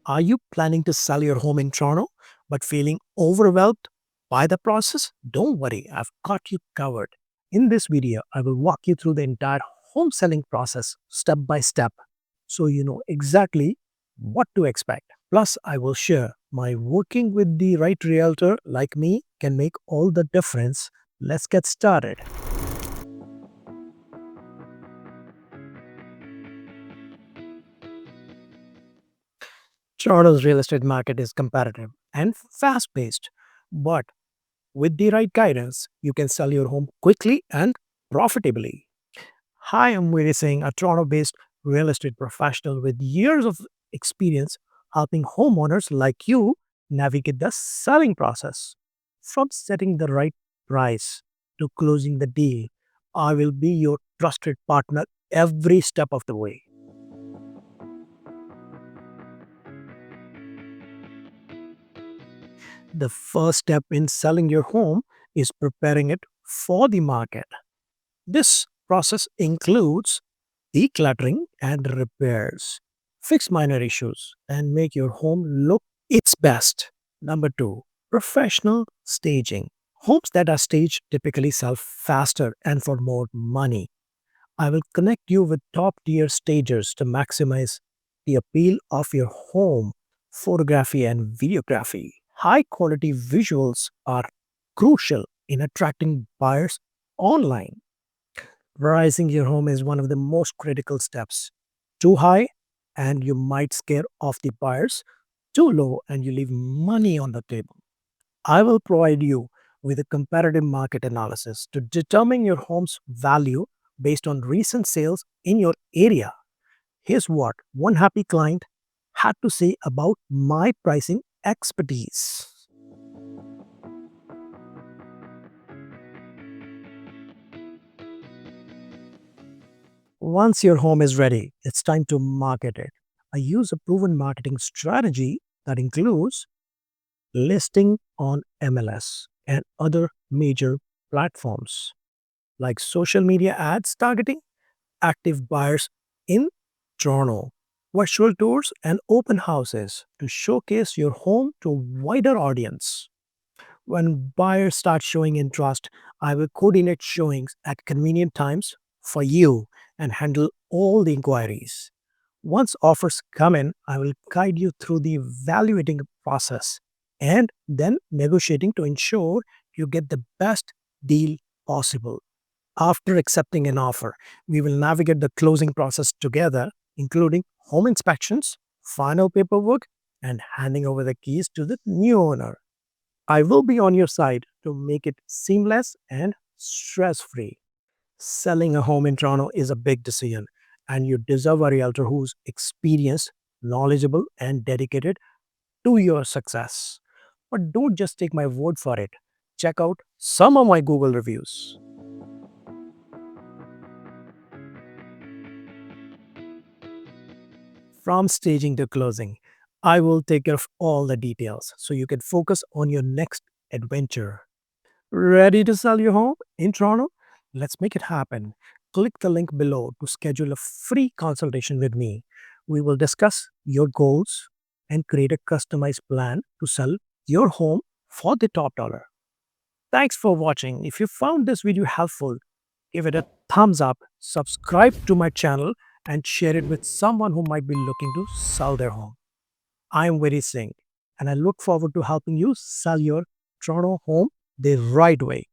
Are you planning to sell your home in Toronto but feeling overwhelmed by the process? Don't worry, I've got you covered. In this video, I will walk you through the entire home selling process step by step so you know exactly what to expect. Plus, I will share my working with the right realtor like me can make all the difference. Let's get started. Toronto's real estate market is competitive and fast paced, but with the right guidance, you can sell your home quickly and profitably. Hi, I'm Viri Singh, a Toronto based real estate professional with years of experience helping homeowners like you navigate the selling process. From setting the right price to closing the deal, I will be your trusted partner every step of the way. The first step in selling your home is preparing it for the market. This process includes decluttering and repairs. Fix minor issues and make your home look its best. Number two, professional staging. Homes that are staged typically sell faster and for more money. I will connect you with top tier stagers to maximize the appeal of your home. Photography and videography. High quality visuals are crucial in attracting buyers online. Pricing your home is one of the most critical steps. Too high, and you might scare off the buyers. Too low, and you leave money on the table. I will provide you with a comparative market analysis to determine your home's value based on recent sales in your area. Here's what one happy client had to say about my pricing expertise. Once your home is ready, it's time to market it. I use a proven marketing strategy that includes listing on MLS and other major platforms like social media ads targeting active buyers in Toronto, virtual tours, and open houses to showcase your home to a wider audience. When buyers start showing interest, I will coordinate showings at convenient times for you and handle all the inquiries. Once offers come in, I will guide you through the evaluating process and then negotiating to ensure you get the best deal possible. After accepting an offer, we will navigate the closing process together, including home inspections, final paperwork, and handing over the keys to the new owner. I will be on your side to make it seamless and stress free. Selling a home in Toronto is a big decision, and you deserve a realtor who's experienced, knowledgeable, and dedicated to your success. But don't just take my word for it. Check out some of my Google reviews. From staging to closing, I will take care of all the details so you can focus on your next adventure. Ready to sell your home in Toronto? Let's make it happen. Click the link below to schedule a free consultation with me. We will discuss your goals and create a customized plan to sell your home for the top dollar. Thanks for watching. If you found this video helpful, give it a thumbs up, subscribe to my channel, and share it with someone who might be looking to sell their home. I am Viri Singh, and I look forward to helping you sell your Toronto home the right way.